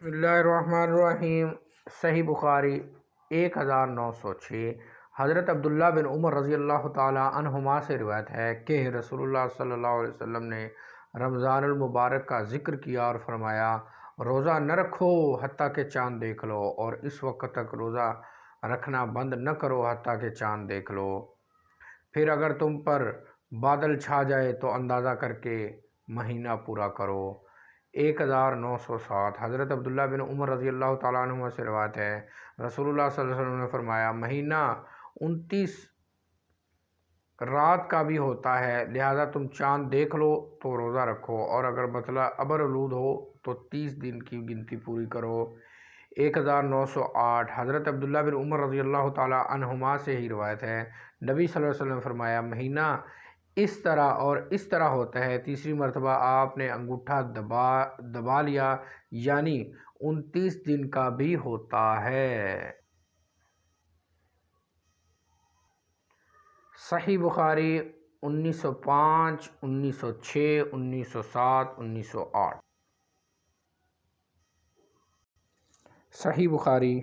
بسم اللہ الرحمن الرحیم۔ صحیح بخاری 1906 حضرت عبداللہ بن عمر رضی اللہ تعالی عنہما سے روایت ہے کہ رسول اللہ صلی اللہ علیہ وسلم نے رمضان المبارک کا ذکر کیا اور فرمایا، روزہ نہ رکھو حتیٰ کہ چاند دیکھ لو، اور اس وقت تک روزہ رکھنا بند نہ کرو حتیٰ کہ چاند دیکھ لو، پھر اگر تم پر بادل چھا جائے تو اندازہ کر کے مہینہ پورا کرو۔ 1907 حضرت عبداللہ بن عمر رضی اللہ تعالیٰ عنہ سے روایت ہے، رسول اللہ صلی اللہ علیہ وسلم نے فرمایا، مہینہ 29 رات کا بھی ہوتا ہے، لہذا تم چاند دیکھ لو تو روزہ رکھو، اور اگر بطلہ ابرالود ہو تو 30 دن کی گنتی پوری کرو۔ 1908 حضرت عبداللہ بن عمر رضی اللہ تعالیٰ عنہما سے ہی روایت ہے، نبی صلی اللہ علیہ وسلم نے فرمایا، مہینہ اس طرح اور اس طرح ہوتا ہے، تیسری مرتبہ آپ نے انگوٹھا دبا لیا، یعنی 29 دن کا بھی ہوتا ہے۔ صحیح بخاری 1905 1906 1907 1908۔ صحیح بخاری